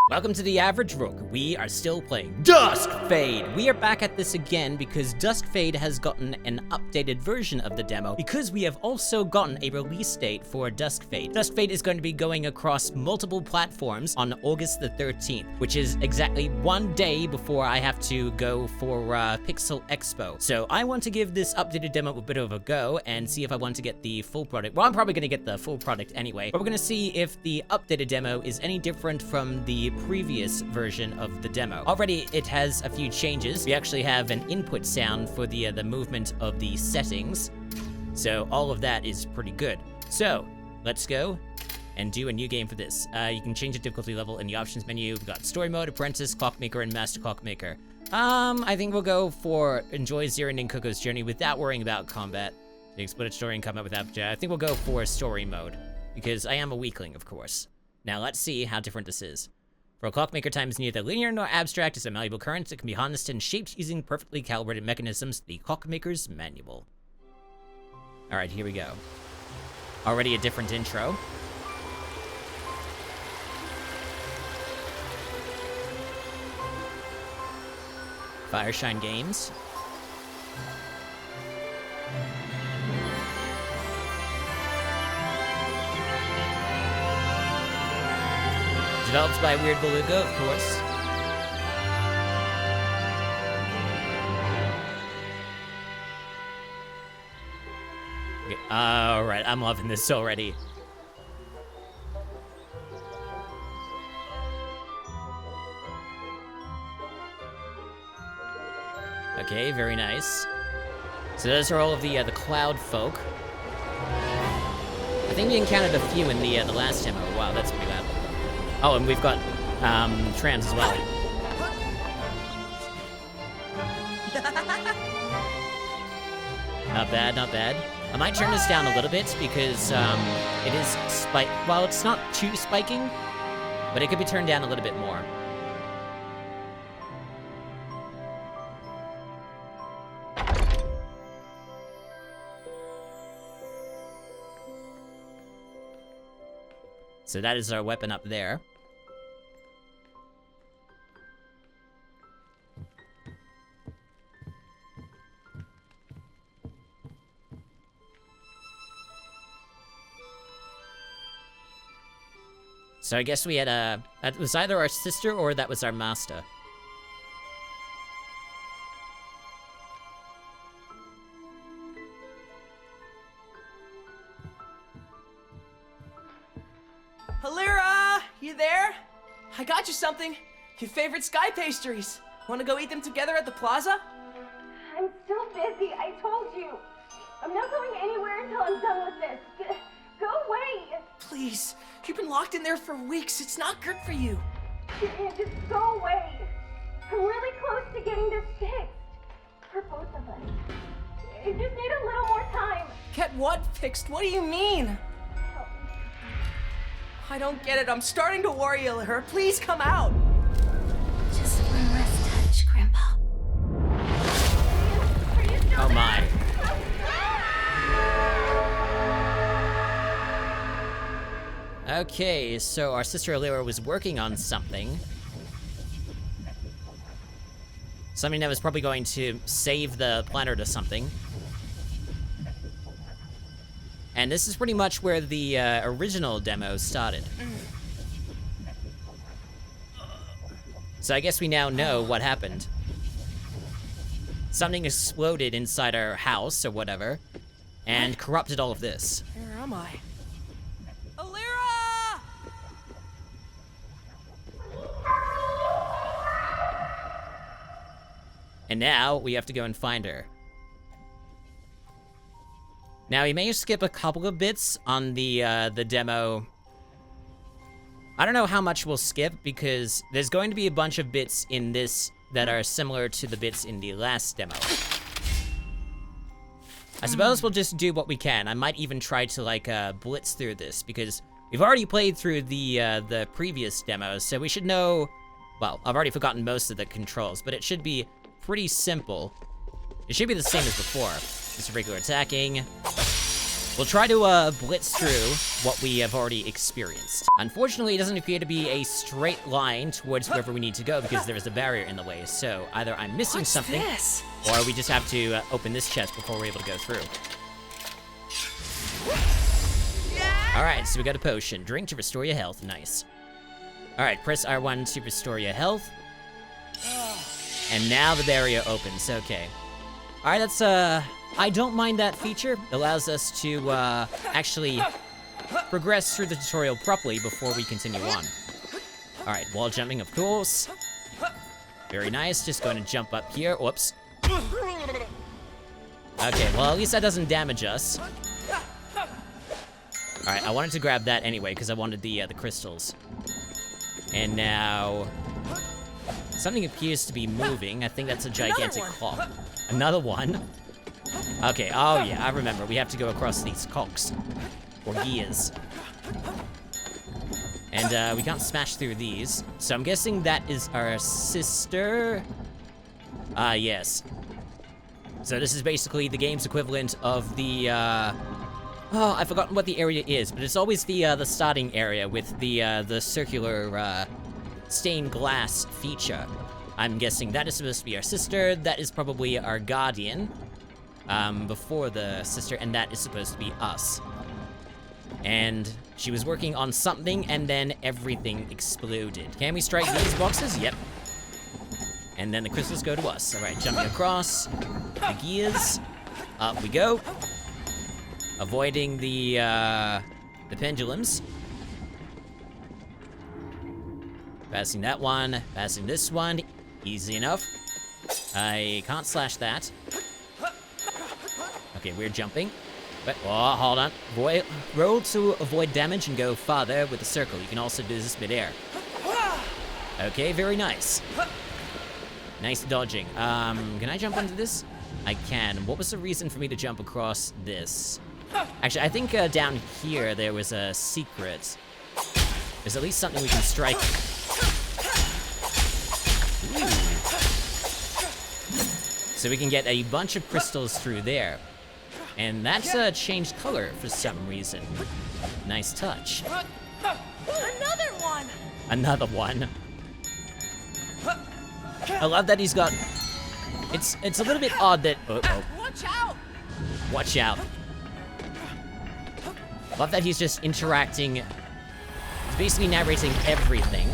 Welcome to The Average Rook. We are still playing Duskfade. We are back at this again because Duskfade has gotten an updated version of the demo because we have also gotten a release date for Duskfade. Duskfade is going to be going across multiple platforms on August the 13th, which is exactly one day before I have to go for Pixel Expo. So I want to give this updated demo a bit of a go and see if I want to get the full product. Well, I'm probably going to get the full product anyway, but we're going to see if the updated demo is any different from the previous version of the demo. Already it has a few changes. We actually have an input sound for the movement of the settings. So all of that is pretty good. So let's go and do a new game for this. You can change the difficulty level in the options menu. We've got story mode, apprentice, clockmaker, and master clockmaker. I think we'll go for enjoy Zero Ninkoko's journey without worrying about combat. The exploded story and combat without. I think we'll go for story mode because I am a weakling, of course. Now let's see how different this is. For a clockmaker, time is neither linear nor abstract. It's a malleable current that can be harnessed and shaped using perfectly calibrated mechanisms. The Clockmaker's Manual. Alright, here we go. Already a different intro. Fireshine Games. Developed by Weird Beluga, of course. Okay. Alright, I'm loving this already. Okay, very nice. So those are all of the cloud folk. I think we encountered a few in the last demo. Wow, that's pretty loud. Oh, and we've got trams as well. Not bad, not bad. I might turn this down a little bit because it is well, it's not too spiking, but it could be turned down a little bit more. So that is our weapon up there. So I guess we had that was either our sister or that was our master. Halira, you there? I got you something. Your favorite sky pastries. Want to go eat them together at the plaza? I'm still busy, I told you. I'm not going anywhere until I'm done with this. Go away. Please, you've been locked in there for weeks. It's not good for you. Just go away. I'm really close to getting this fixed. For both of us. I just need a little more time. Get what fixed? What do you mean? Help me. I don't get it. I'm starting to worry, Halira. Please come out. Just one last touch, Grandpa. Are you still Oh there? my. Okay, so our sister Halira was working on something. Something that was probably going to save the planet or something. And this is pretty much where the original demo started. So I guess we now know what happened. Something exploded inside our house or whatever, and corrupted all of this. Where am I? Halira! And now we have to go and find her. Now, we may skip a couple of bits on the demo. I don't know how much we'll skip, because there's going to be a bunch of bits in this that are similar to the bits in the last demo. I suppose we'll just do what we can. I might even try to, like, blitz through this, because we've already played through the previous demos, so we should know... Well, I've already forgotten most of the controls, but it should be pretty simple. It should be the same as before. Just regular attacking. We'll try to blitz through what we have already experienced. Unfortunately, it doesn't appear to be a straight line towards wherever we need to go because there is a barrier in the way. So either I'm missing something, or we just have to open this chest before we're able to go through. Alright, so we got a potion. Drink to restore your health. Nice. Alright, press R1 to restore your health. And now the barrier opens. Okay. Alright, that's, I don't mind that feature. It allows us to, actually progress through the tutorial properly before we continue on. Alright, wall jumping, of course. Very nice. Just going to jump up here. Whoops. Okay, well, at least that doesn't damage us. Alright, I wanted to grab that anyway, because I wanted the crystals. And now... something appears to be moving. I think that's a gigantic clock. Another one? Okay, oh yeah, I remember. We have to go across these cocks. Or gears. And, we can't smash through these. So I'm guessing that is our sister... yes. So this is basically the game's equivalent of the, oh, I've forgotten what the area is, but it's always the starting area with the circular, stained glass feature. I'm guessing that is supposed to be our sister, that is probably our guardian, before the sister, and that is supposed to be us. And she was working on something, and then everything exploded. Can we strike these boxes? Yep. And then the crystals go to us. All right, jumping across the gears. Up we go. Avoiding the pendulums. Passing that one, passing this one. Easy enough. I can't slash that. Okay, we're jumping. But, oh, hold on. Roll to avoid damage and go farther with the circle. You can also do this midair. Okay, very nice. Nice dodging. Can I jump onto this? I can. What was the reason for me to jump across this? Actually, I think down here there was a secret. There's at least something we can strike. Ooh. So we can get a bunch of crystals through there. And that's changed color for some reason. Nice touch. Another one! Another one. I love that he's got... It's a little bit odd that... Uh-oh. Watch out! Watch out. Love that he's just interacting... He's basically narrating everything.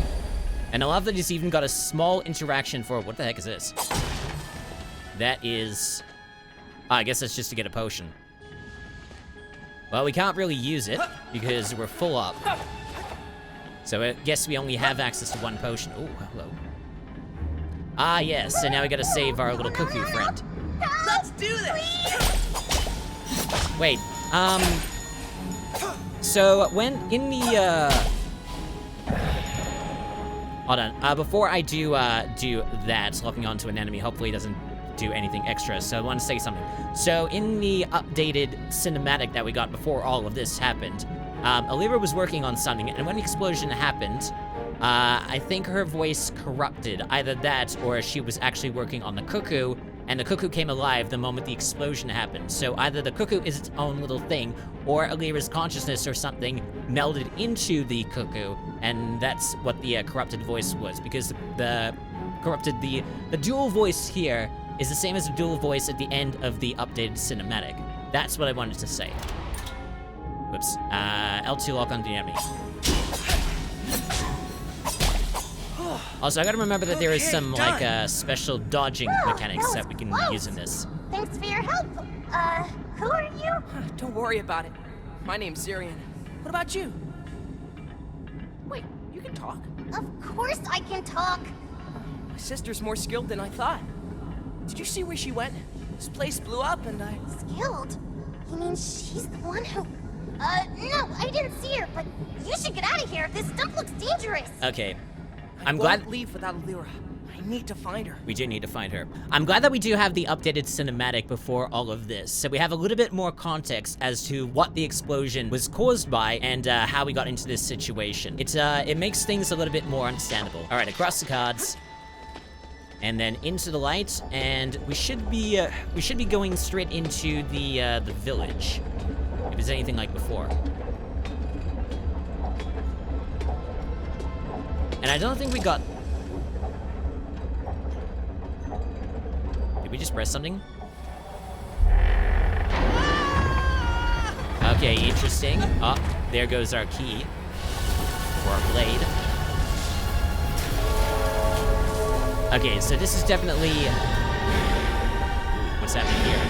And I love that he's even got a small interaction for... What the heck is this? That is... I guess that's just to get a potion. Well, we can't really use it, because we're full up. So I guess we only have access to one potion. Oh, hello. Ah, yes, so now we gotta save our little cuckoo friend. Let's do this! Wait, so when in the, hold on, before I do that, locking onto an enemy, hopefully it doesn't do anything extra, so I want to say something. So in the updated cinematic that we got before all of this happened, Alira was working on something, and when the explosion happened, I think her voice corrupted. Either that, or she was actually working on the cuckoo, and the cuckoo came alive the moment the explosion happened. So either the cuckoo is its own little thing, or Alira's consciousness or something melded into the cuckoo, and that's what the corrupted voice was, because the dual voice here is the same as the dual voice at the end of the updated cinematic. That's what I wanted to say. Whoops. L2 lock on the enemy. Also, I gotta remember that there is some, like, special dodging mechanics that we can use in this. Thanks for your help. Who are you? Don't worry about it. My name's Zirian. What about you? Wait, you can talk. Of course I can talk. My sister's more skilled than I thought. Did you see where she went? This place blew up and I... Skilled? You mean she's the one who... no, I didn't see her, but you should get out of here. This stuff looks dangerous. Okay. I'm glad... I won't leave without Alira. I need to find her. We do need to find her. I'm glad that we do have the updated cinematic before all of this, so we have a little bit more context as to what the explosion was caused by and how we got into this situation. It makes things a little bit more understandable. All right, across the cards, and then into the light, and we should be going straight into the village. If it's anything like before. And I don't think we got... Did we just press something? Okay, interesting. Oh, there goes our key. Or our blade. Okay, so this is definitely... What's happening here?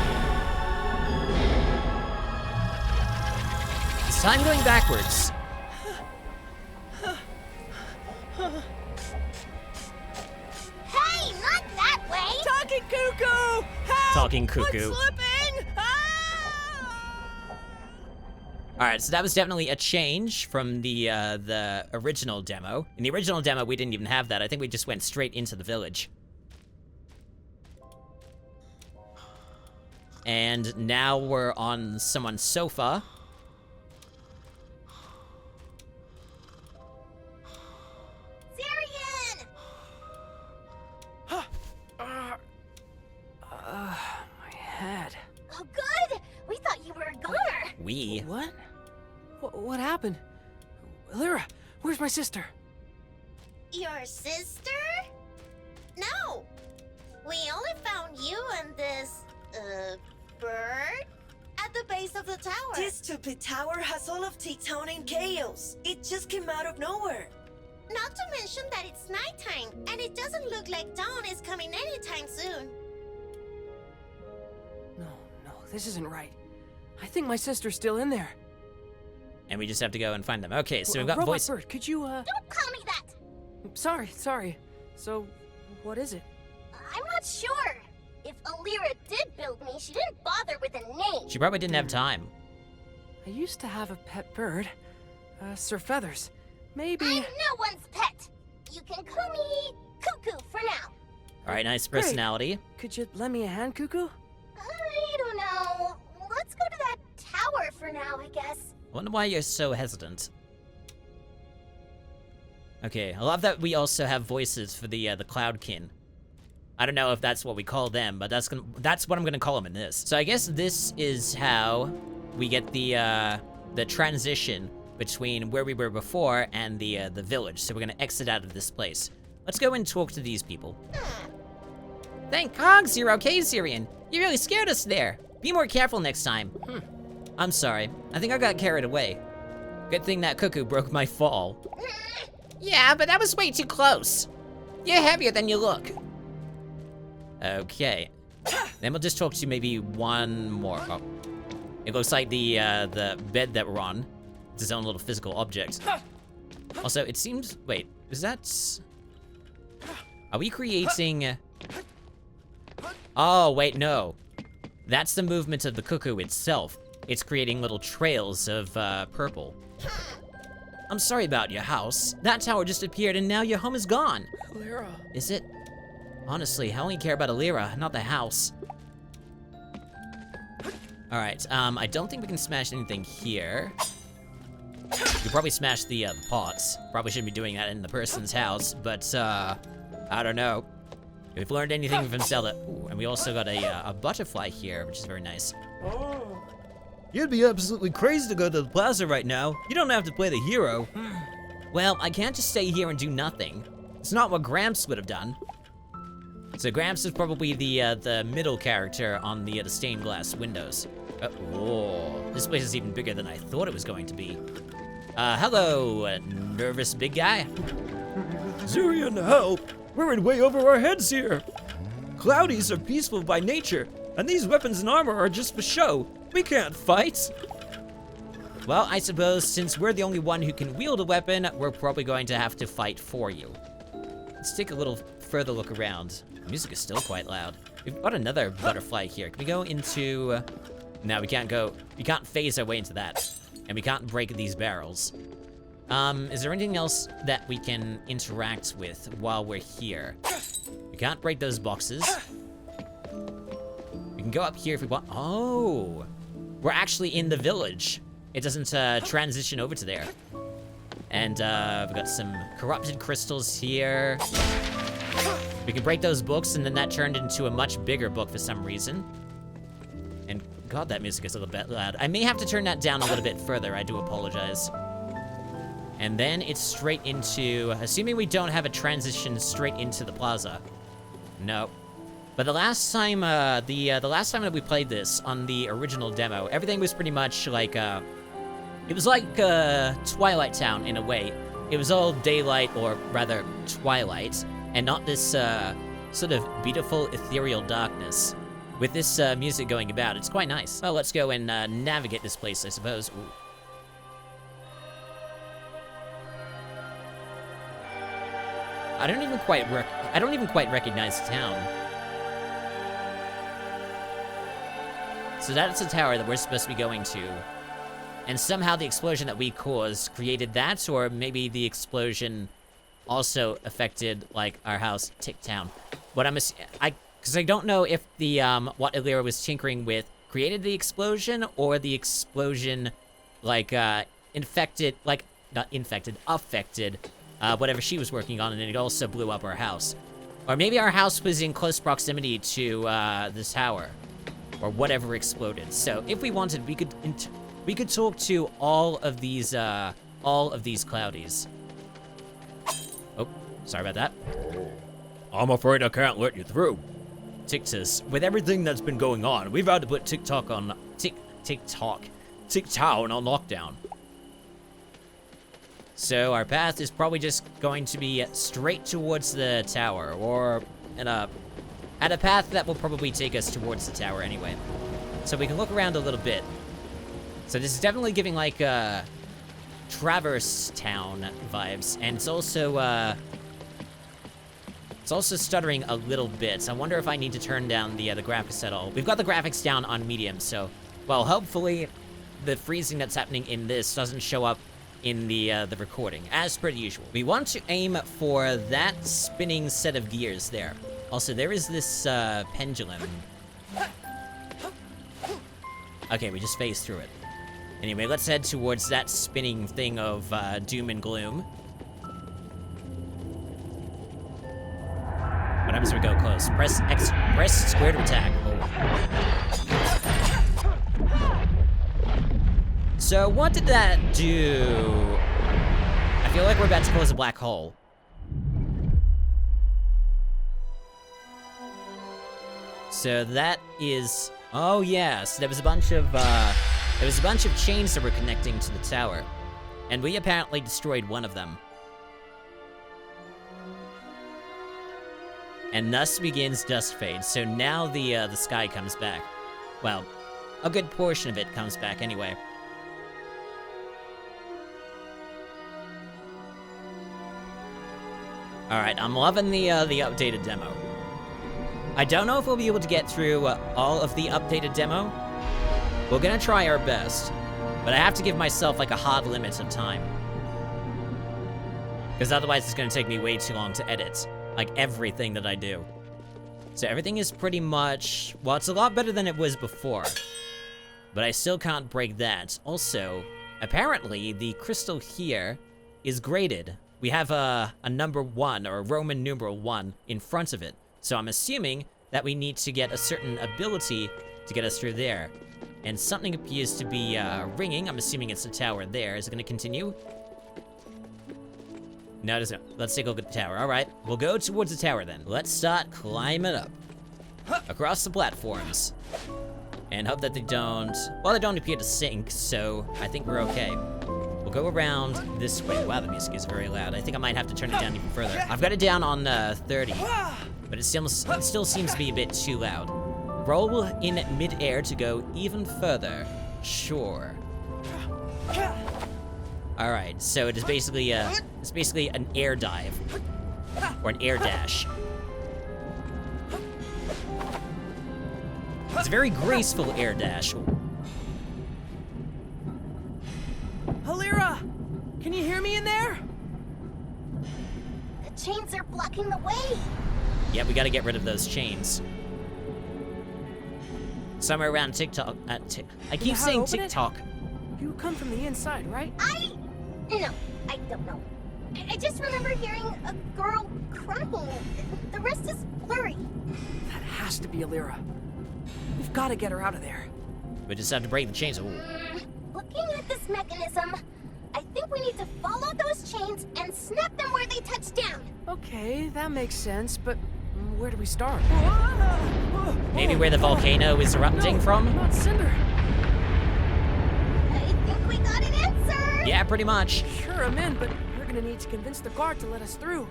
Is time going backwards? Hey, not that way! Talking cuckoo! Help! Talking cuckoo. I'm slipping! Ah! Alright, so that was definitely a change from the original demo. In the original demo, we didn't even have that. I think we just went straight into the village. And now we're on someone's sofa. Syrian! My head. Oh, good! We thought you were a goner! We? What? What happened? Lyra, where's my sister? Your sister? No! We only found you and this, bird at the base of the tower. This stupid tower has all of Tectonic chaos. It just came out of nowhere. Not to mention that it's nighttime, and it doesn't look like dawn is coming anytime soon. No, this isn't right. I think my sister's still in there. And we just have to go and find them. Okay, so we've got Robot voice... Bird, could you, Don't call me that! Sorry. So, what is it? I'm not sure. If Alira did build me, she didn't bother with a name. She probably didn't have time. I used to have a pet bird. Sir Feathers. Maybe... I'm no one's pet. You can call me Cuckoo for now. Alright, nice personality. Could you lend me a hand, Cuckoo? I don't know. Let's go to that tower for now, I guess. I wonder why you're so hesitant. Okay, I love that we also have voices for the Cloudkin. I don't know if that's what we call them, but that's what I'm gonna call them in this. So I guess this is how we get the transition between where we were before and the village. So we're gonna exit out of this place. Let's go and talk to these people. Thank Cogs, you're okay, Syrian. You really scared us there. Be more careful next time. I'm sorry. I think I got carried away. Good thing that cuckoo broke my fall. Yeah, but that was way too close. You're heavier than you look. Okay. Then we'll just talk to maybe one more. Oh. It looks like the bed that we're on is its own little physical object. Also, it seems... Wait, is that... Are we creating... Oh, wait, no. That's the movement of the cuckoo itself. It's creating little trails of purple. I'm sorry about your house. That tower just appeared and now your home is gone. Lyra. Is it? Honestly, I only care about Alira, not the house. Alright, I don't think we can smash anything here. We probably smash the pots. Probably shouldn't be doing that in the person's house, but I don't know. We've learned anything from Zelda. Ooh, and we also got a butterfly here, which is very nice. You'd be absolutely crazy to go to the plaza right now. You don't have to play the hero. Well, I can't just stay here and do nothing. It's not what Gramps would have done. So Gramps is probably the middle character on the stained glass windows. Oh, this place is even bigger than I thought it was going to be. Hello, nervous big guy. Syrian, help! We're in way over our heads here. Cloudies are peaceful by nature, and these weapons and armor are just for show. We can't fight. Well, I suppose since we're the only one who can wield a weapon, we're probably going to have to fight for you. Let's take a little further look around. The music is still quite loud. We've got another butterfly here. Can we go into... No, we can't go. We can't phase our way into that. And we can't break these barrels. Is there anything else that we can interact with while we're here? We can't break those boxes. We can go up here if we want. Oh, we're actually in the village. It doesn't transition over to there. And we've got some corrupted crystals here. We can break those books, and then that turned into a much bigger book for some reason. And God, that music is a little bit loud. I may have to turn that down a little bit further. I do apologize. And then it's straight into... Assuming we don't have a transition straight into the plaza. No. But the last time, the last time that we played this on the original demo, everything was pretty much like, it was like, Twilight Town in a way. It was all daylight, or rather, twilight, and not this, sort of beautiful, ethereal darkness. With this, music going about, it's quite nice. Well, let's go and, navigate this place, I suppose. Ooh. I don't even quite recognize the town. So that's the tower that we're supposed to be going to. And somehow the explosion that we caused created that, or maybe the explosion also affected, like, our house, Tick Town. What because I don't know if the, what Illyra was tinkering with created the explosion, or the explosion, like, affected, whatever she was working on, and it also blew up our house. Or maybe our house was in close proximity to, the tower. Or whatever exploded. So if we wanted, we could talk to all of these cloudies. Oh, sorry about that. I'm afraid I can't let you through. Tictus, with everything that's been going on, we've had to put TikTok on Ticktown on lockdown. So our path is probably just going to be straight towards the tower, or at a path that will probably take us towards the tower anyway. So we can look around a little bit. So this is definitely giving like Traverse Town vibes, and it's also stuttering a little bit. I wonder if I need to turn down the graphics at all. We've got the graphics down on medium, so well, hopefully the freezing that's happening in this doesn't show up in the recording, as per usual. We want to aim for that spinning set of gears there. Also, there is this, pendulum. Okay, we just phased through it. Anyway, let's head towards that spinning thing of, doom and gloom. What happens if we go close? Press square to attack. Oh. So, what did that do? I feel like we're about to close a black hole. So that is, oh yes, there was a bunch of chains that were connecting to the tower, and we apparently destroyed one of them. And thus begins Duskfade. So now the sky comes back. Well, a good portion of it comes back anyway. All right, I'm loving the updated demo. I don't know if we'll be able to get through all of the updated demo. We're gonna try our best, but I have to give myself like a hard limit of time. Because otherwise it's gonna take me way too long to edit, like everything that I do. So everything is pretty much, well, it's a lot better than it was before, but I still can't break that. Also, apparently the crystal here is graded. We have a number 1, or a Roman numeral 1, in front of it. So I'm assuming that we need to get a certain ability to get us through there. And something appears to be ringing. I'm assuming it's the tower there. Is it going to continue? No, it doesn't. Let's take a look at the tower. All right, we'll go towards the tower then. Let's start climbing up across the platforms. And hope that they don't, well, they don't appear to sink, so I think we're okay. We'll go around this way. Wow, the music is very loud. I think I might have to turn it down even further. I've got it down on 30. But it still seems to be a bit too loud. Roll in mid-air to go even further. Sure. All right, so it is basically an air dive, or an air dash. It's a very graceful air dash. Illyra, can you hear me in there? The chains are blocking the way. Yeah, we gotta get rid of those chains. Somewhere around TikTok. I keep saying TikTok. You come from the inside, right? No, I don't know. I just remember hearing a girl crying. The rest is blurry. That has to be Illyra. We've got to get her out of there. We just have to break the chains. Ooh. Looking at this mechanism, I think we need to follow those chains and snap them where they touch down. Okay, that makes sense, but where do we start? Maybe where the volcano is erupting from? Not Cinder. I think we got an answer. Yeah, pretty much. Sure, I'm in, but we're gonna need to convince the guard to let us through.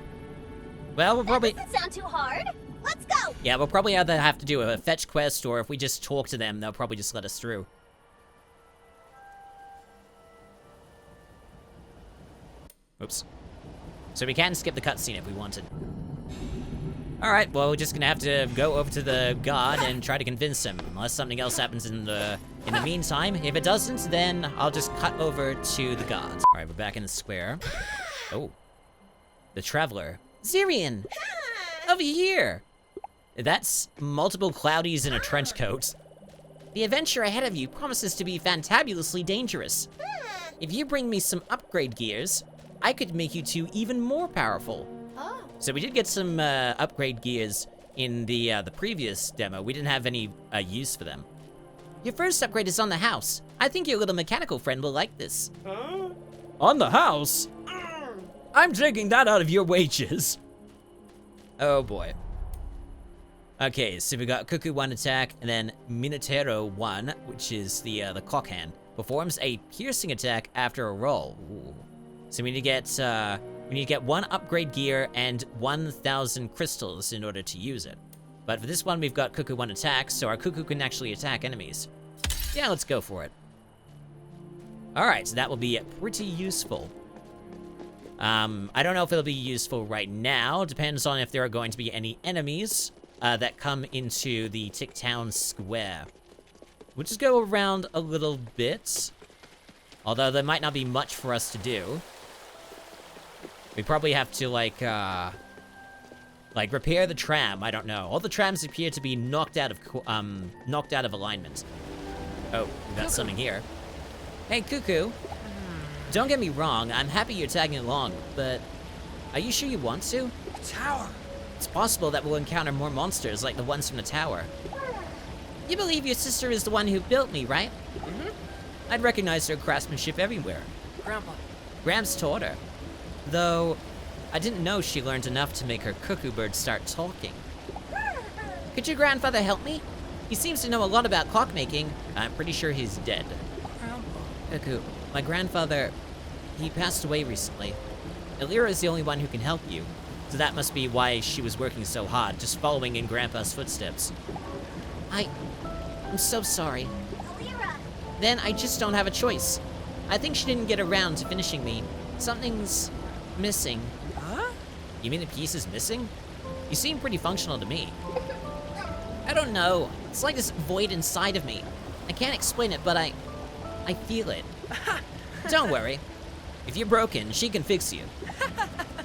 Well, we'll That probably... doesn't sound too hard. Let's go. Yeah, we'll probably either have to do a fetch quest, or if we just talk to them, they'll probably just let us through. Oops. So we can skip the cutscene if we wanted. Alright, well, we're just gonna have to go over to the guard and try to convince him, unless something else happens in the meantime. If it doesn't, then I'll just cut over to the guard. Alright, we're back in the square. Oh. The Traveler. Zirian! Over here! That's multiple cloudies in a trench coat. The adventure ahead of you promises to be fantabulously dangerous. If you bring me some upgrade gears, I could make you two even more powerful. Oh. So we did get some upgrade gears in the previous demo. We didn't have any use for them. Your first upgrade is on the house. I think your little mechanical friend will like this. On the house? I'm taking that out of your wages. Oh boy. Okay, so we got Cuckoo 1 attack, and then Minotero 1, which is the clock hand, performs a piercing attack after a roll. Ooh. So we need to get 1 upgrade gear and 1,000 crystals in order to use it. But for this one, we've got Cuckoo 1 attack, so our Cuckoo can actually attack enemies. Yeah, let's go for it. Alright, so that will be pretty useful. I don't know if it'll be useful right now. Depends on if there are going to be any enemies that come into the Tick Town Square. We'll just go around a little bit. Although there might not be much for us to do. We probably have to, like repair the tram. I don't know. All the trams appear to be knocked out of alignment. Oh, we got something here. Hey, Cuckoo. Don't get me wrong, I'm happy you're tagging along, but are you sure you want to? Tower. It's possible that we'll encounter more monsters like the ones from the tower. You believe your sister is the one who built me, right? Mm-hmm. I'd recognize her craftsmanship everywhere. Grandpa. Gramps taught her. Though, I didn't know she learned enough to make her cuckoo bird start talking. Could your grandfather help me? He seems to know a lot about clockmaking. I'm pretty sure he's dead. Grandpa. Cuckoo, my grandfather, he passed away recently. Elira is the only one who can help you, so that must be why she was working so hard, just following in Grandpa's footsteps. I'm so sorry. Elira. Then I just don't have a choice. I think she didn't get around to finishing me. Something's missing. Huh? You mean the piece is missing? You seem pretty functional to me. I don't know. It's like this void inside of me. I can't explain it, but I feel it. Don't worry. If you're broken, she can fix you.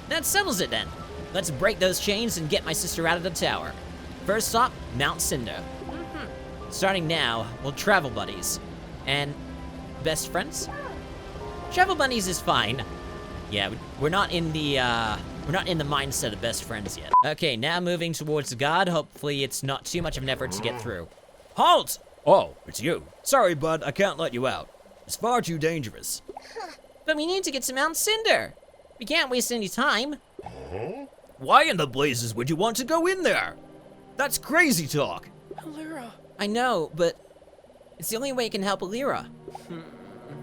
That settles it then. Let's break those chains and get my sister out of the tower. First stop, Mount Cinder. Starting now, we'll travel buddies. And best friends? Travel buddies is fine. Yeah, we're not in the mindset of best friends yet. Okay, now moving towards the guard. Hopefully it's not too much of an effort to get through. Halt! Oh, it's you. Sorry, bud, I can't let you out. It's far too dangerous. But we need to get to Mount Cinder. We can't waste any time. Why in the blazes would you want to go in there? That's crazy talk. Elira. I know, but it's the only way it can help Elira.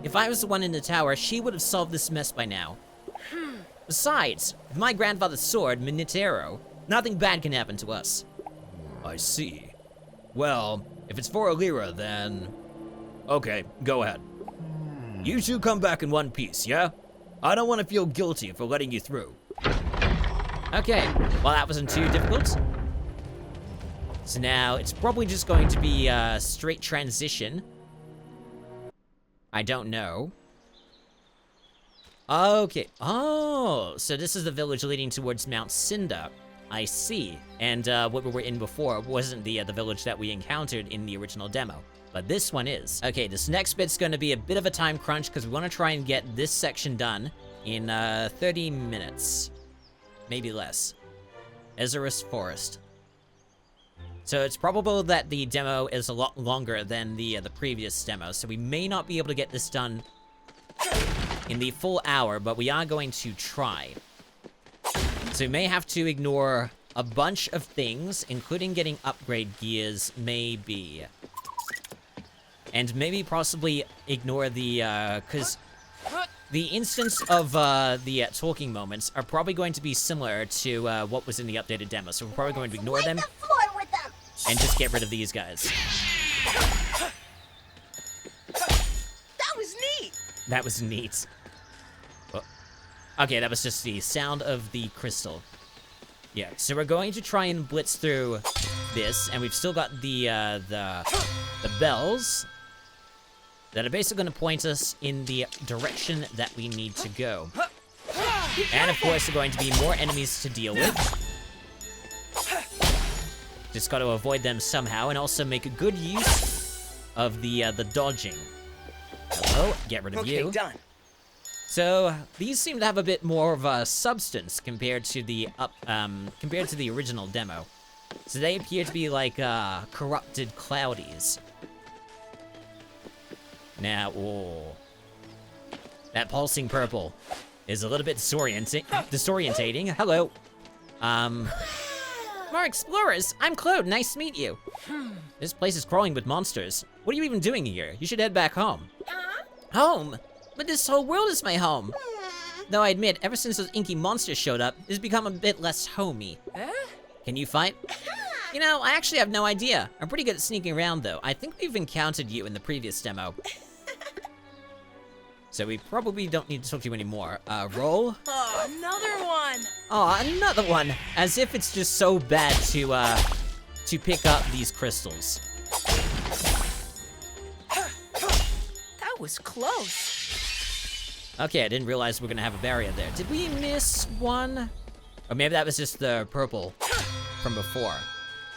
If I was the one in the tower, she would have solved this mess by now. Besides, with my grandfather's sword, Minotero, nothing bad can happen to us. I see. Well, if it's for Elira, then... Okay, go ahead. You two come back in one piece, yeah? I don't want to feel guilty for letting you through. Okay, well that wasn't too difficult. So now, it's probably just going to be a straight transition. I don't know. Okay. Oh, so this is the village leading towards Mount Cinder. I see. And what we were in before wasn't the village that we encountered in the original demo. But this one is. Okay, this next bit's gonna be a bit of a time crunch because we want to try and get this section done in 30 minutes. Maybe less. Ezra's Forest. So it's probable that the demo is a lot longer than the previous demo, so we may not be able to get this done in the full hour, but we are going to try. So we may have to ignore a bunch of things, including getting upgrade gears, maybe. And maybe possibly ignore the, because the instance of the talking moments are probably going to be similar to what was in the updated demo, so we're probably going to ignore them. And just get rid of these guys. That was neat! That was neat. Oh. Okay, that was just the sound of the crystal. Yeah, so we're going to try and blitz through this, and we've still got the bells that are basically going to point us in the direction that we need to go. And of course, there are going to be more enemies to deal with. Just got to avoid them somehow, and also make a good use of the dodging. Hello, get rid of you. Okay, done. So these seem to have a bit more of a substance compared to the original demo. So they appear to be like corrupted cloudies. Now, that pulsing purple is a little bit disorientating. Hello. More explorers! I'm Claude, nice to meet you. This place is crawling with monsters. What are you even doing here? You should head back home. Home? But this whole world is my home. Though I admit, ever since those inky monsters showed up, it's become a bit less homey. Can you fight? You know, I actually have no idea. I'm pretty good at sneaking around, though. I think we've encountered you in the previous demo. So we probably don't need to talk to you anymore. Roll. Oh, another one! Oh, another one! As if it's just so bad to pick up these crystals. That was close. Okay, I didn't realize we were gonna have a barrier there. Did we miss one? Or maybe that was just the purple from before.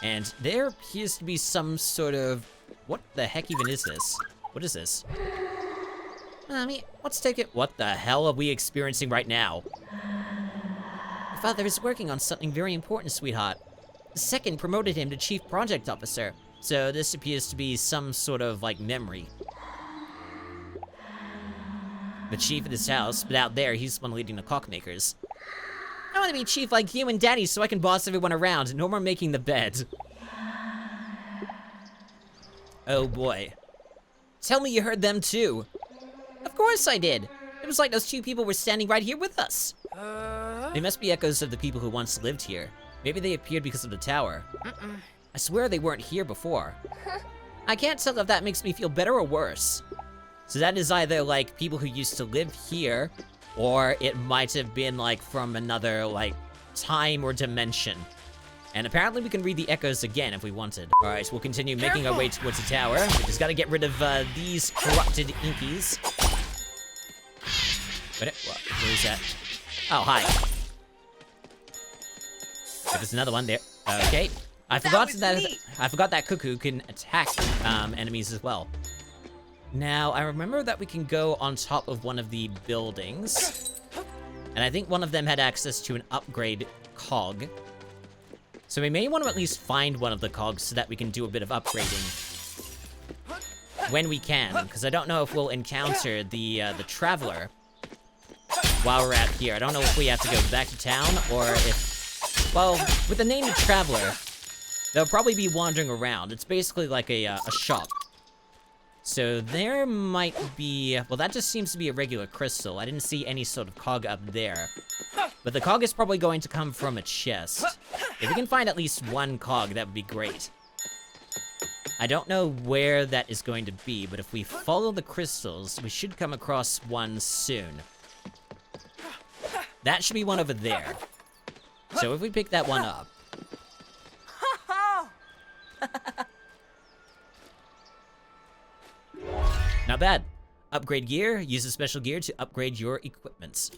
And there appears to be some sort of... What the heck even is this? What is this? Mommy, let's take it. What the hell are we experiencing right now? Your father is working on something very important, sweetheart. The second promoted him to Chief Project Officer. So this appears to be some sort of, like, memory. The chief of this house, but out there, he's the one leading the clockmakers. I want to be chief like you and Daddy so I can boss everyone around. No more making the bed. Oh boy. Tell me you heard them too. Of course I did. It was like those two people were standing right here with us. They must be echoes of the people who once lived here. Maybe they appeared because of the tower. I swear they weren't here before. I can't tell if that makes me feel better or worse. So that is either like people who used to live here, or it might have been like from another like time or dimension. And apparently we can read the echoes again if we wanted. Alright, we'll continue making our way towards the tower. We just gotta get rid of these corrupted inkies. What is that? Oh, hi. There's another one there. Okay. I forgot that cuckoo can attack enemies as well. Now, I remember that we can go on top of one of the buildings. And I think one of them had access to an upgrade cog. So we may want to at least find one of the cogs so that we can do a bit of upgrading. When we can, because I don't know if we'll encounter the Traveler while we're out here. I don't know if we have to go back to town, or if... Well, with the name of Traveler, they'll probably be wandering around. It's basically like a shop. So there might be... Well, that just seems to be a regular crystal. I didn't see any sort of cog up there. But the cog is probably going to come from a chest. If we can find at least one cog, that would be great. I don't know where that is going to be, but if we follow the crystals, we should come across one soon. That should be one over there. So if we pick that one up... Not bad. Upgrade gear. Use a special gear to upgrade your equipments.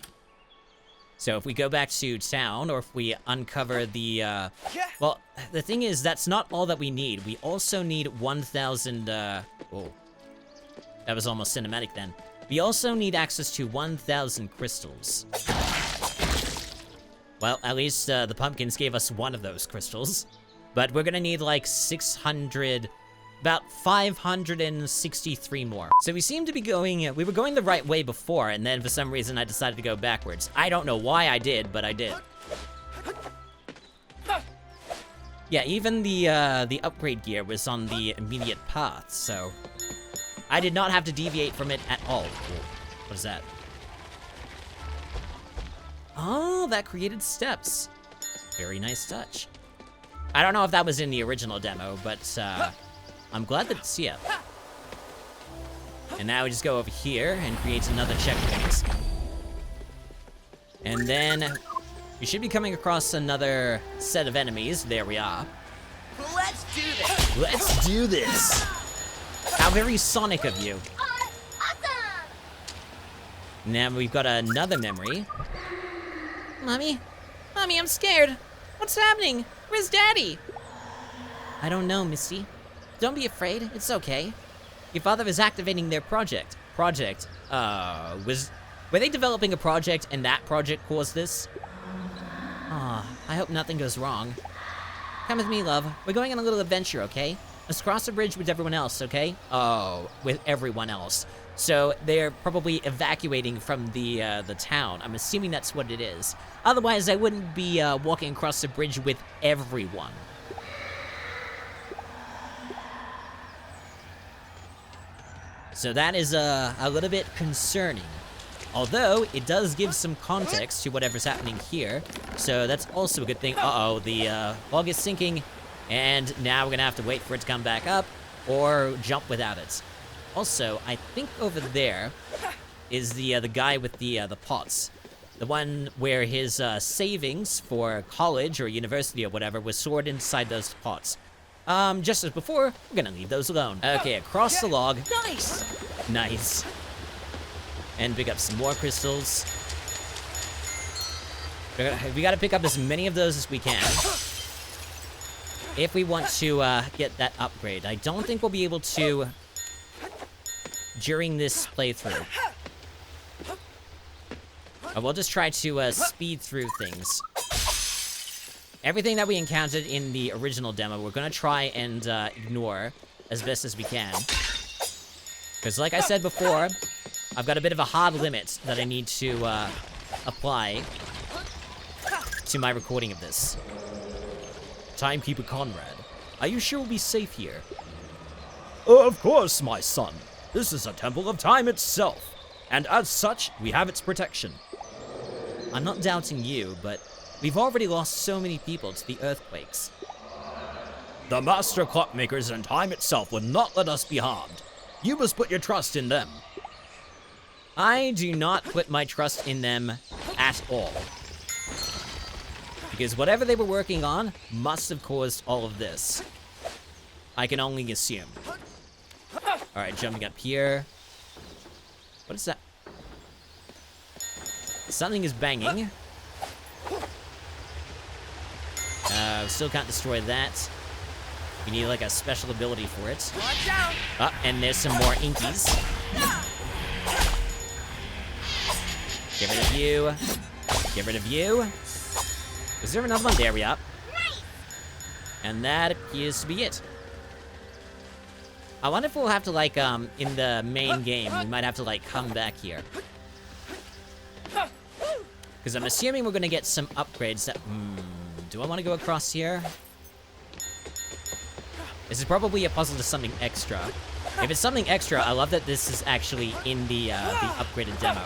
So if we go back to town, or if we uncover the, well, the thing is, that's not all that we need. We also need 1,000, oh. That was almost cinematic then. We also need access to 1,000 crystals. Well, at least, the pumpkins gave us one of those crystals. But we're gonna need like 600, about 563 more. So we seem to be going, we were going the right way before, and then for some reason I decided to go backwards. I don't know why I did, but I did. Yeah, even the upgrade gear was on the immediate path, so I did not have to deviate from it at all. What is that? Oh, that created steps. Very nice touch. I don't know if that was in the original demo, but I'm glad that it's here. And now we just go over here and create another checkpoint. And then we should be coming across another set of enemies. There we are. Let's do this. Let's do this. How very Sonic of you. Awesome! Now we've got another memory. Mommy? Mommy, I'm scared. What's happening? Where's Daddy? I don't know, Misty. Don't be afraid. It's okay. Your father is activating their project. Were they developing a project and that project caused this? Aw, I hope nothing goes wrong. Come with me, love. We're going on a little adventure, okay? Let's cross the bridge with everyone else, okay? Oh, with everyone else. So they're probably evacuating from the town. I'm assuming that's what it is. Otherwise, I wouldn't be walking across the bridge with everyone. So that is a little bit concerning. Although, it does give some context to whatever's happening here. So that's also a good thing. Uh-oh, the log is sinking. And now we're gonna have to wait for it to come back up, or jump without it. Also, I think over there is the guy with the pots. The one where his savings for college or university or whatever was stored inside those pots. Just as before, we're gonna leave those alone. Okay, across the log. Nice. Nice. And pick up some more crystals. We gotta pick up as many of those as we can. If we want to get that upgrade. I don't think we'll be able to during this playthrough. We'll just try to speed through things. Everything that we encountered in the original demo, we're gonna try and ignore as best as we can. Because like I said before, I've got a bit of a hard limit that I need to apply to my recording of this. Timekeeper Conrad, are you sure we'll be safe here? Of course, my son. This is a temple of time itself, and as such, we have its protection. I'm not doubting you, but we've already lost so many people to the earthquakes. The master clockmakers and time itself would not let us be harmed. You must put your trust in them. I do not put my trust in them at all. Because whatever they were working on must have caused all of this. I can only assume. Alright, jumping up here. What is that? Something is banging. Still can't destroy that. We need like a special ability for it. Watch out. Oh, and there's some more inkies. Get rid of you. Get rid of you. Is there another one? There we are. And that appears to be it. I wonder if we'll have to, like, in the main game, we might have to, like, come back here. Because I'm assuming we're going to get some upgrades that... do I want to go across here? This is probably a puzzle to something extra. If it's something extra, I love that this is actually in the upgraded demo.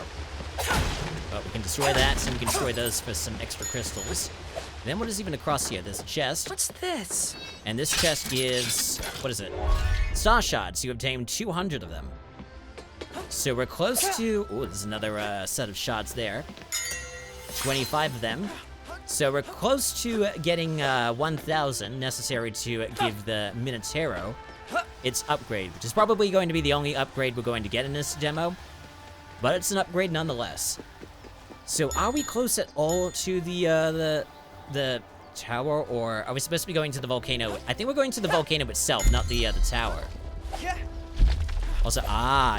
But we can destroy that, and we can destroy those for some extra crystals. And then what is even across here? There's a chest. What's this? And this chest gives... what is it? Star shards. You obtain 200 of them. So we're close to... oh, there's another set of shards there. 25 of them. So we're close to getting 1,000 necessary to give the Minotauro its upgrade, which is probably going to be the only upgrade we're going to get in this demo. But it's an upgrade nonetheless. So are we close at all to the tower, or are we supposed to be going to the volcano? I think we're going to the volcano itself, not the tower. Also,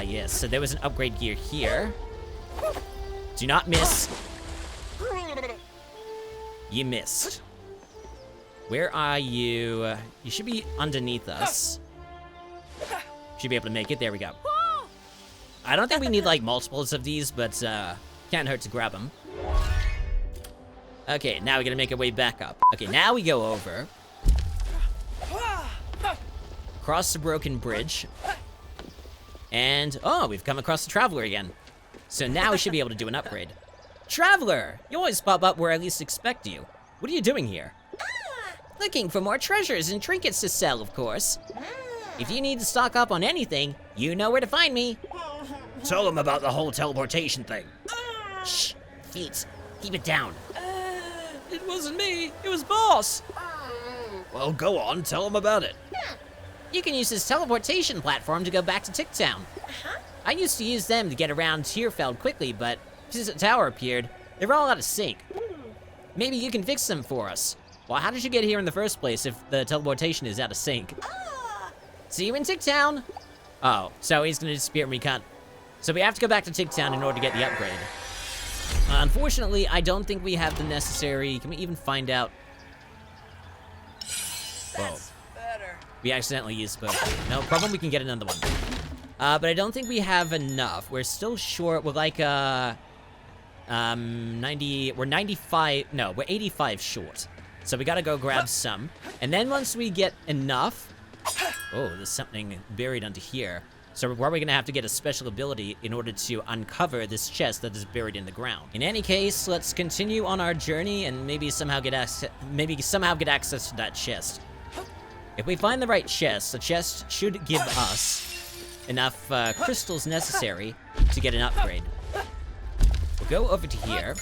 yes, so there was an upgrade gear here. Do not miss. You missed. Where are you? You should be underneath us. Should be able to make it. There we go. I don't think we need, like, multiples of these, but, can't hurt to grab them. Okay, now we gotta make our way back up. Okay, now we go over. Cross the broken bridge. And, oh, we've come across the Traveler again. So now we should be able to do an upgrade. Traveler! You always pop up where I least expect you. What are you doing here? Looking for more treasures and trinkets to sell, of course. If you need to stock up on anything, you know where to find me. Tell them about the whole teleportation thing. Shh, Feet, keep it down. It wasn't me, it was Boss. Well, go on, tell them about it. You can use this teleportation platform to go back to Ticktown. I used to use them to get around Tierfeld quickly, but since the tower appeared, they're all out of sync. Maybe you can fix them for us. Well, how did you get here in the first place if the teleportation is out of sync? See you in Ticktown! Oh, so he's gonna disappear and we can't. So we have to go back to Ticktown in order to get the upgrade. Unfortunately, I don't think we have the necessary. Can we even find out? Whoa. Better. We accidentally used both. No problem, we can get another one. But I don't think we have enough. We're still short. We're like, 90, we're 95, no, we're 85 short. So we gotta go grab some. And then once we get enough, oh, there's something buried under here. So we're probably gonna have to get a special ability in order to uncover this chest that is buried in the ground. In any case, let's continue on our journey and maybe somehow get access to that chest. If we find the right chest, the chest should give us enough crystals necessary to get an upgrade. We'll go over to here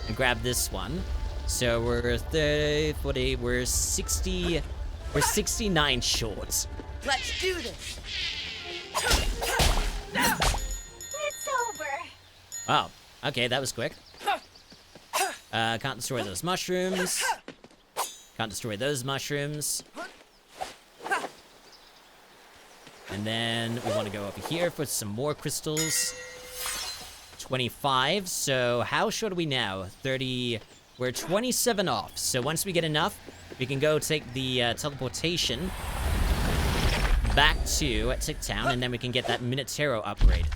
and grab this one. So we're 30, 40, we're 60, we're 69 short. Let's do this. It's over. Oh, okay, that was quick. Can't destroy those mushrooms. Can't destroy those mushrooms. And then we want to go over here for some more crystals. 25, so how short are we now? 30, we're 27 off. So once we get enough, we can go take the teleportation back to Ticktown, and then we can get that Minotero upgrade,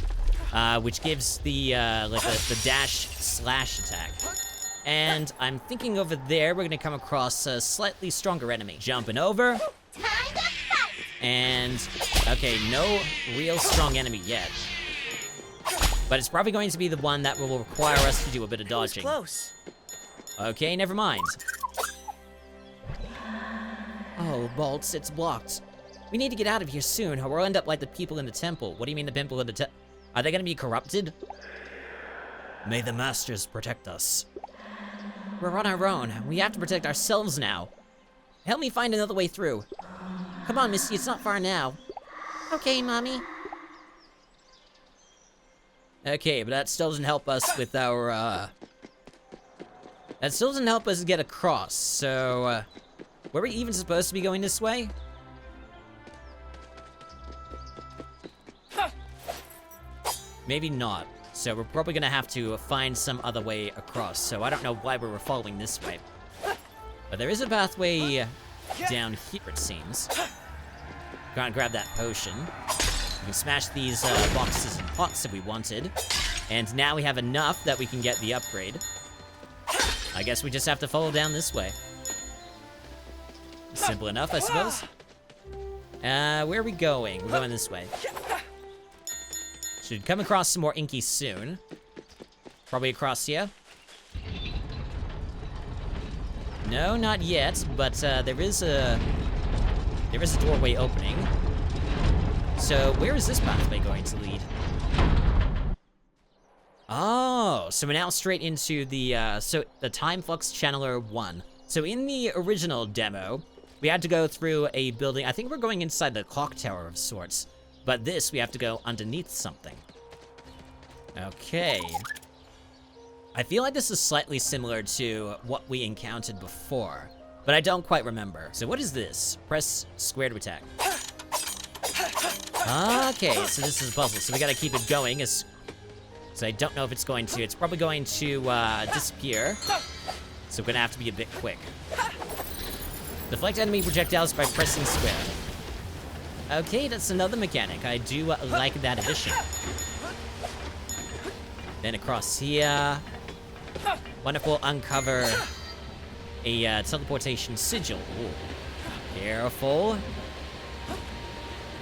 which gives the like the dash slash attack. And I'm thinking over there we're gonna come across a slightly stronger enemy. Jumping over. Time to fight. And okay, no real strong enemy yet. But it's probably going to be the one that will require us to do a bit of dodging. Close. Okay, never mind. Oh, Bolts, it's blocked. We need to get out of here soon, or we'll end up like the people in the temple. What do you mean the people in the Are they gonna be corrupted? May the masters protect us. We're on our own. We have to protect ourselves now. Help me find another way through. Come on, Misty, it's not far now. Okay, Mommy. Okay, but that still doesn't help us with our, That still doesn't help us get across, so, were we even supposed to be going this way? Maybe not. So we're probably gonna have to find some other way across, so I don't know why we were following this way. But there is a pathway down here, it seems. Gotta grab that potion. We can smash these boxes and pots if we wanted. And now we have enough that we can get the upgrade. I guess we just have to follow down this way. Simple enough, I suppose. Where are we going? We're going this way. Should come across some more Inky soon. Probably across here. No, not yet, but there is a doorway opening. So where is this pathway going to lead? Oh, so we're now straight into the the Time Flux Channeler 1. So in the original demo, we had to go through a building. I think we're going inside the clock tower of sorts. But this, we have to go underneath something. Okay. I feel like this is slightly similar to what we encountered before, but I don't quite remember. So what is this? Press square to attack. Okay, so this is a puzzle, so we gotta keep it going. So I don't know if it's going to. It's probably going to disappear. So we're gonna have to be a bit quick. Deflect enemy projectiles by pressing square. Okay, that's another mechanic. I do like that addition. Then across here. Wonderful, uncover a teleportation sigil. Ooh. Careful.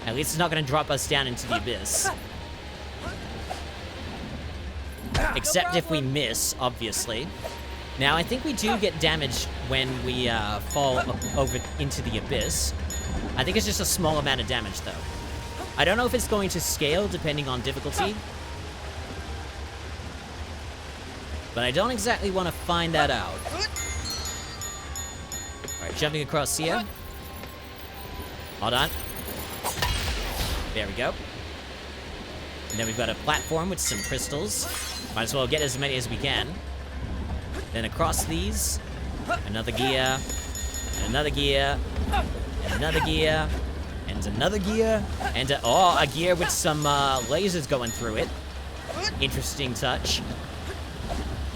At least it's not gonna drop us down into the abyss. Except if we miss, obviously. Now, I think we do get damage when we fall over into the abyss. I think it's just a small amount of damage, though. I don't know if it's going to scale depending on difficulty. But I don't exactly want to find that out. Alright, jumping across here. Hold on. There we go. And then we've got a platform with some crystals. Might as well get as many as we can. Then across these, another gear, and another gear, and another gear, and another gear, and a gear with some lasers going through it. Interesting touch.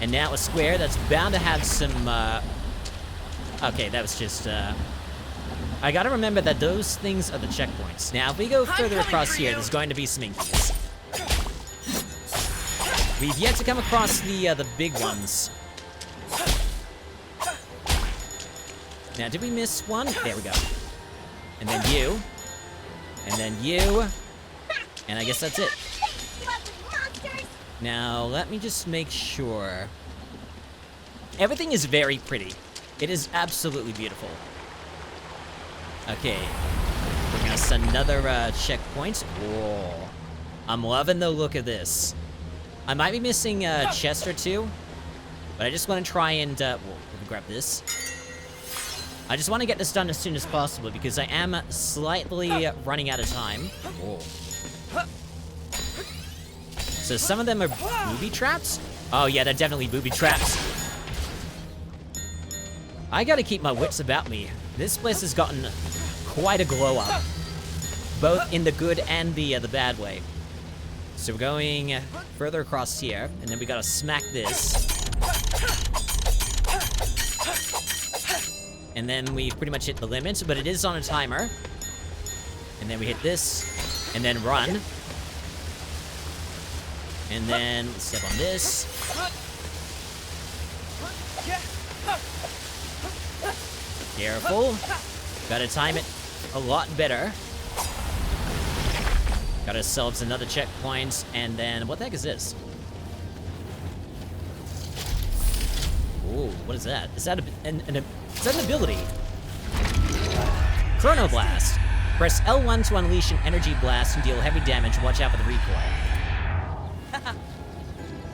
And now a square that's bound to have some, okay, that was just, I gotta remember that those things are the checkpoints. Now, if we go further across here, there's going to be some inkies. We've yet to come across the big ones. Now, did we miss one? There we go. And then you. And then you. And I guess that's it. Now, let me just make sure. Everything is very pretty. It is absolutely beautiful. Okay. Bring us another checkpoint. Whoa. I'm loving the look of this. I might be missing a chest or two, but I just want to try and, let me grab this. I just want to get this done as soon as possible because I am slightly running out of time. Whoa. So some of them are booby traps? Oh yeah, they're definitely booby traps. I gotta keep my wits about me. This place has gotten quite a glow up. Both in the good and the bad way. So we're going further across here, and then we gotta smack this. And then we've pretty much hit the limit, but it is on a timer. And then we hit this, and then run. And then let's step on this. Careful. Gotta time it a lot better. Got ourselves another checkpoint, and then what the heck is this? Ooh, what is that? Is that is that an ability? Chronoblast. Press L1 to unleash an energy blast and deal heavy damage. Watch out for the recoil.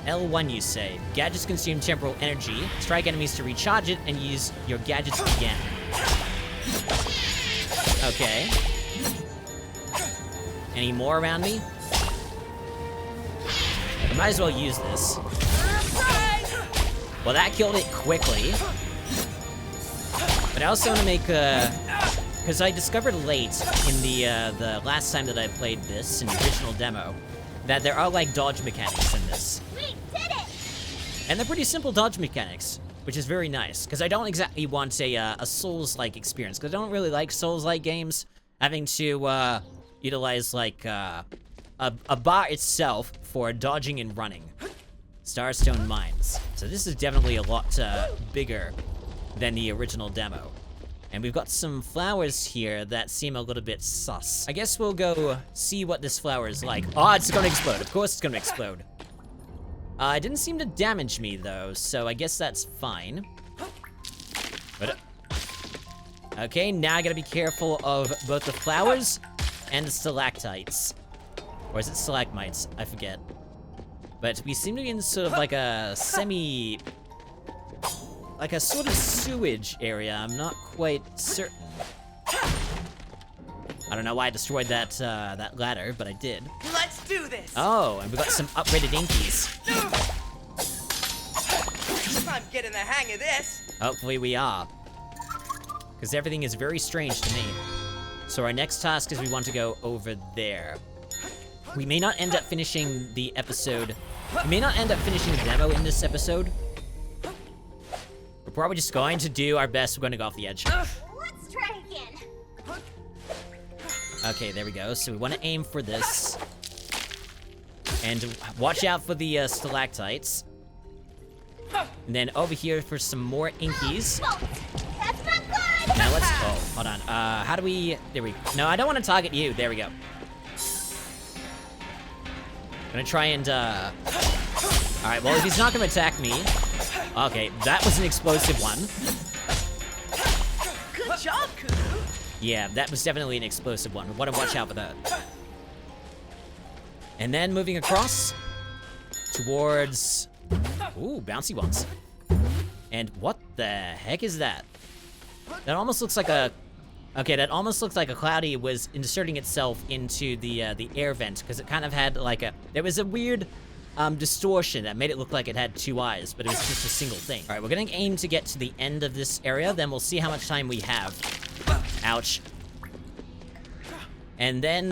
L1, you say. Gadgets consume temporal energy. Strike enemies to recharge it and use your gadgets again. Okay. Any more around me? I might as well use this. Well, that killed it quickly. But I also want to make because I discovered late in the last time that I played this, in the original demo, that there are like dodge mechanics in this. We did it! And they're pretty simple dodge mechanics, which is very nice, because I don't exactly want a Souls-like experience, because I don't really like Souls-like games, having to utilize like a bar itself for dodging and running. Starstone Mines. So this is definitely a lot bigger than the original demo. And we've got some flowers here that seem a little bit sus. I guess we'll go see what this flower is like. Oh, it's gonna explode. Of course it's gonna explode. It didn't seem to damage me, though, so I guess that's fine. But, okay, now I gotta be careful of both the flowers and the stalactites. Or is it stalagmites? I forget. But we seem to be in sort of like a like a sort of sewage area. I'm not quite certain. I don't know why I destroyed that that ladder, but I did. Let's do this! Oh, and we got some upgraded inkies. I'm getting the hang of this. Hopefully we are. Because everything is very strange to me. So our next task is we want to go over there. We may not end up finishing the episode. We may not end up finishing the demo in this episode. We're probably just going to do our best. We're going to go off the edge. Let's try again. Okay, there we go. So we want to aim for this. And watch out for the stalactites. And then over here for some more inkies. Whoa, that's not good! Now let's... Oh, hold on. How do we... There we... No, I don't want to target you. There we go. Gonna try and, Alright, well, if he's not gonna attack me... Okay, that was an explosive one. Good job, Cuckoo. Yeah, that was definitely an explosive one. We want to watch out for that. And then moving across towards... Ooh, bouncy ones. And what the heck is that? That almost looks like a... Okay, that almost looks like a Cloudy was inserting itself into the air vent, because it kind of had like a... There was a weird distortion that made it look like it had two eyes, but it was just a single thing. All right, we're gonna aim to get to the end of this area, then we'll see how much time we have. Ouch. And then,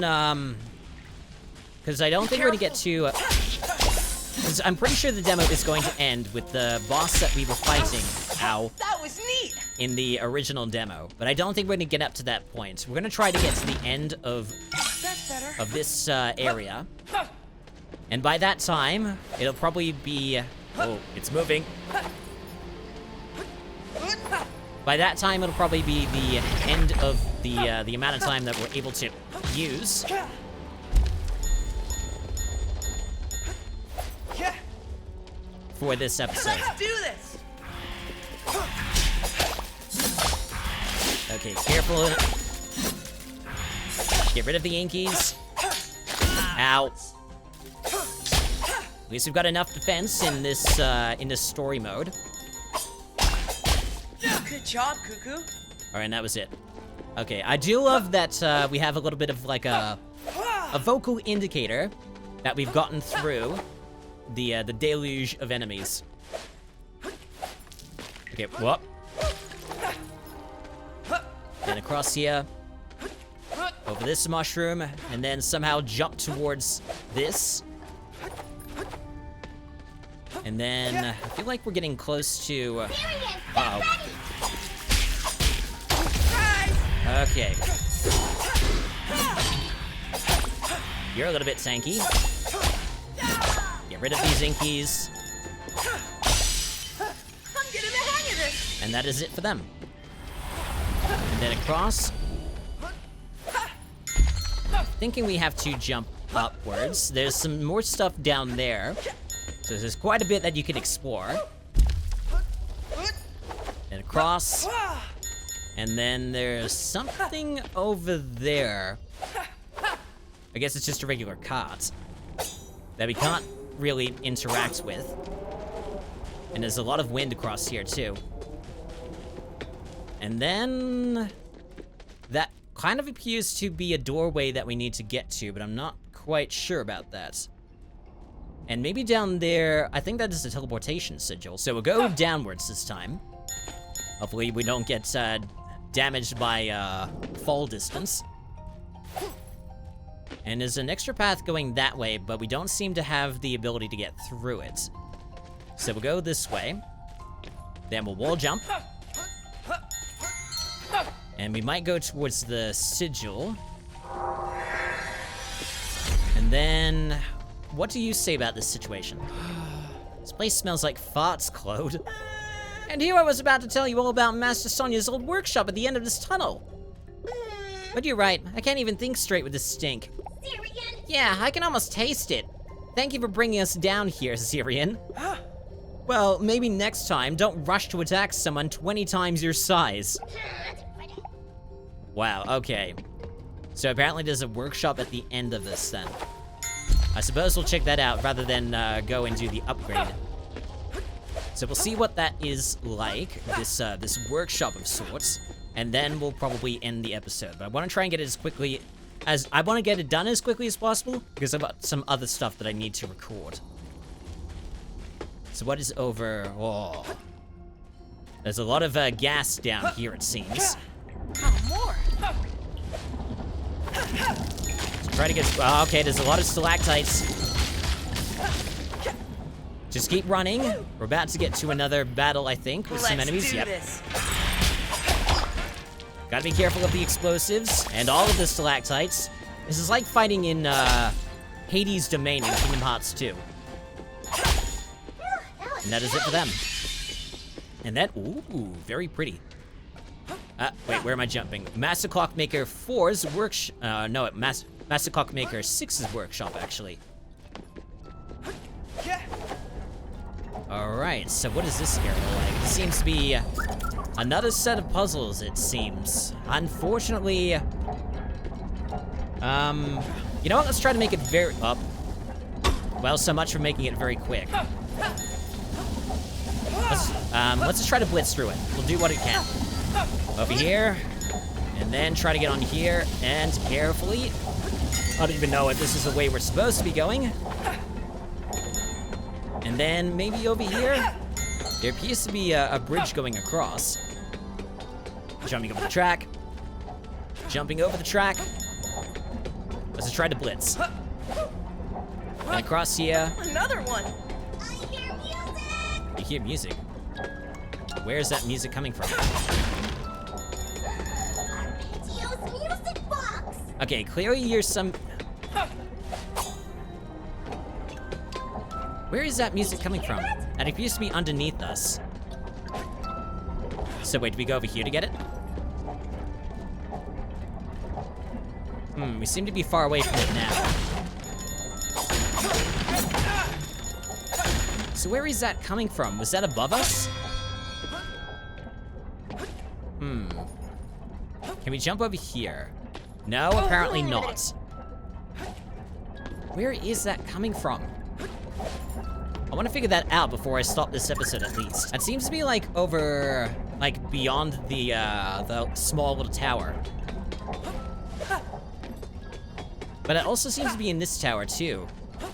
because I don't think we're gonna get to... Because I'm pretty sure the demo is going to end with the boss that we were fighting, ow, That was neat. in the original demo. But I don't think we're gonna get up to that point. We're gonna try to get to the end of That's better. this area. And by that time, it'll probably be... Oh, it's moving. By that time, it'll probably be the end of the amount of time that we're able to use. Yeah, For this episode. let's do this. Okay, careful. Get rid of the inkies. Ow. At least we've got enough defense in this story mode. Good job, Cuckoo. All right, and that was it. Okay, I do love that we have a little bit of like a vocal indicator that we've gotten through the deluge of enemies. Okay, whoop. And across here, over this mushroom, and then somehow jump towards this. And then I feel like we're getting close to. Uh-oh. Okay. You're a little bit tanky. Get rid of these inkies. I'm getting the hang of this. And that is it for them. And then across. Thinking we have to jump upwards. There's some more stuff down there. So there's quite a bit that you can explore. And across. And then there's something over there. I guess it's just a regular cart that we can't really interact with. And there's a lot of wind across here too. And then that kind of appears to be a doorway that we need to get to, but I'm not quite sure about that. And maybe down there, I think that is a teleportation sigil. So we'll go downwards this time. Hopefully we don't get damaged by fall distance. And there's an extra path going that way, but we don't seem to have the ability to get through it. So we'll go this way. Then we'll wall jump. And we might go towards the sigil. And then, what do you say about this situation? This place smells like farts, Claude. And here I was about to tell you all about Master Sonia's old workshop at the end of this tunnel. But you're right, I can't even think straight with this stink. Syrian? Yeah, I can almost taste it. Thank you for bringing us down here, Syrian. Well, maybe next time, don't rush to attack someone 20 times your size. Wow, okay. So apparently there's a workshop at the end of this then. I suppose we'll check that out rather than go and do the upgrade. So we'll see what that is like, this workshop of sorts, and then we'll probably end the episode. But I want to try and get it done as quickly as possible, because I've got some other stuff that I need to record. So what is over? Oh, there's a lot of gas down here, it seems. Oh, more. Try to get. Okay, there's a lot of stalactites. Just keep running. We're about to get to another battle, I think, with some enemies. Let's do Yep. this. Gotta be careful of the explosives and all of the stalactites. This is like fighting in Hades' domain in Kingdom Hearts 2. And that is it for them. And that, ooh, very pretty. Wait, where am I jumping? Master Clockmaker 4's workshop, no, Master Clockmaker 6's workshop, actually. Alright, so what is this area like? It seems to be another set of puzzles, it seems. Unfortunately, you know what, let's try to make it very, well, so much for making it very quick. Let's just try to blitz through it. We'll do what it can. Over here, and then try to get on here, and carefully. I don't even know if this is the way we're supposed to be going. And then maybe over here. There appears to be a bridge going across. Jumping over the track. Jumping over the track. Let's just try to blitz. And across here. Another one. I hear music! You hear music? Where is that music coming from? Arpeggio's music box! Okay, clearly here's some... Where is that music coming from? That appears to be underneath us. So wait, do we go over here to get it? We seem to be far away from it now. So where is that coming from? Was that above us? Can we jump over here? No, apparently not. Where is that coming from? I want to figure that out before I stop this episode, at least. It seems to be, like, over, like, beyond the small little tower. But it also seems to be in this tower, too.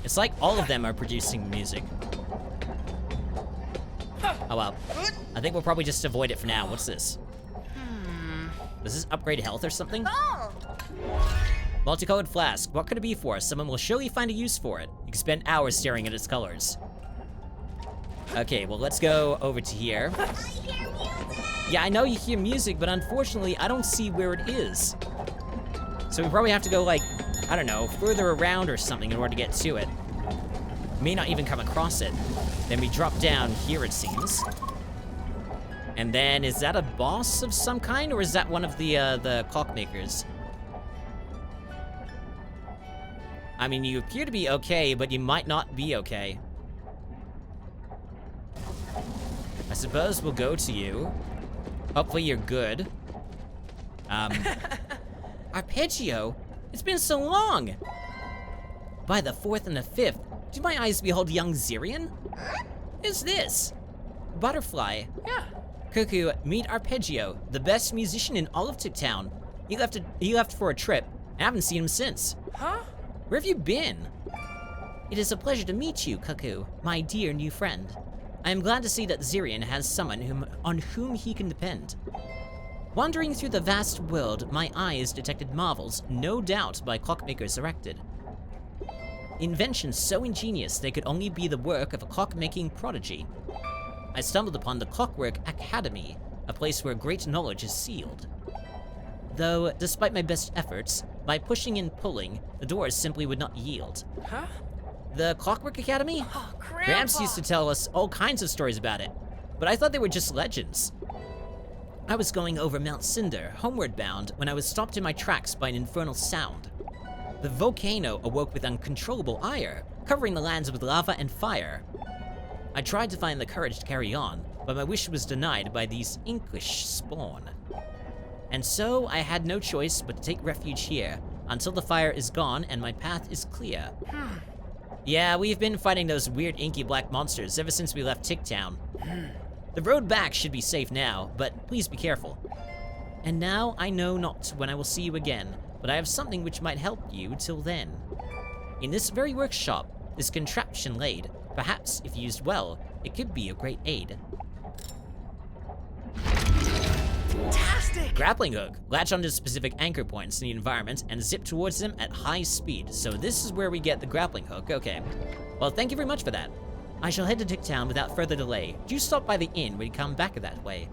It's like all of them are producing music. Oh, well. I think we'll probably just avoid it for now. What's this? Does this upgrade health or something? Oh! Multicolored flask. What could it be for? Someone will surely find a use for it. You can spend hours staring at its colors. Okay, well, let's go over to here. I hear music! Yeah, I know you hear music, but unfortunately, I don't see where it is. So we probably have to go, like, I don't know, further around or something in order to get to it. May not even come across it. Then we drop down here, it seems. And then, is that a boss of some kind, or is that one of the clockmakers? I mean, you appear to be okay, but you might not be okay. I suppose we'll go to you. Hopefully you're good. Arpeggio? It's been so long! By the 4th and the 5th, do my eyes behold young Zirian? Is this? Butterfly. Yeah. Cuckoo, meet Arpeggio, the best musician in all of Town. He left for a trip, and I haven't seen him since. Huh? Where have you been? It is a pleasure to meet you, Cuckoo, my dear new friend. I am glad to see that Zirian has someone on whom he can depend. Wandering through the vast world, my eyes detected marvels, no doubt by clockmakers erected. Inventions so ingenious they could only be the work of a clockmaking prodigy. I stumbled upon the Clockwork Academy, a place where great knowledge is sealed. Though, despite my best efforts, by pushing and pulling, the doors simply would not yield. Huh? The Clockwork Academy? Oh, Grandpa! Gramps used to tell us all kinds of stories about it, but I thought they were just legends. I was going over Mount Cinder, homeward bound, when I was stopped in my tracks by an infernal sound. The volcano awoke with uncontrollable ire, covering the lands with lava and fire. I tried to find the courage to carry on, but my wish was denied by these inkish spawn. And so I had no choice but to take refuge here, until the fire is gone and my path is clear. Yeah, we've been fighting those weird inky black monsters ever since we left Town. The road back should be safe now, but please be careful. And now I know not when I will see you again, but I have something which might help you till then. In this very workshop, this contraption laid, perhaps if used well, it could be a great aid. Fantastic! Grappling hook. Latch onto specific anchor points in the environment and zip towards them at high speed. So this is where we get the grappling hook, okay. Well, thank you very much for that. I shall head to Town without further delay. Do stop by the inn when you come back that way.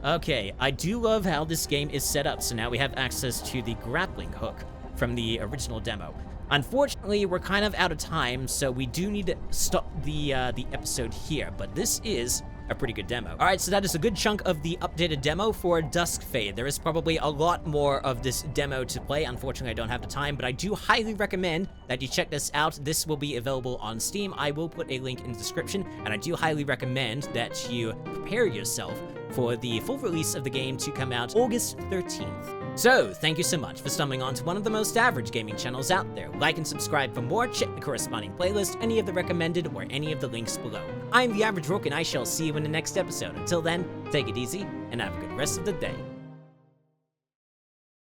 Okay, I do love how this game is set up, so now we have access to the grappling hook from the original demo. Unfortunately, we're kind of out of time, so we do need to stop the episode here, but this is a pretty good demo. All right, so that is a good chunk of the updated demo for Duskfade. There is probably a lot more of this demo to play. Unfortunately, I don't have the time, but I do highly recommend that you check this out. This will be available on Steam. I will put a link in the description, and I do highly recommend that you prepare yourself for the full release of the game to come out August 13th. So, thank you so much for stumbling onto one of the most average gaming channels out there. Like and subscribe for more, check the corresponding playlist, any of the recommended, or any of the links below. I'm The Average Rook, and I shall see you in the next episode. Until then, take it easy, and have a good rest of the day.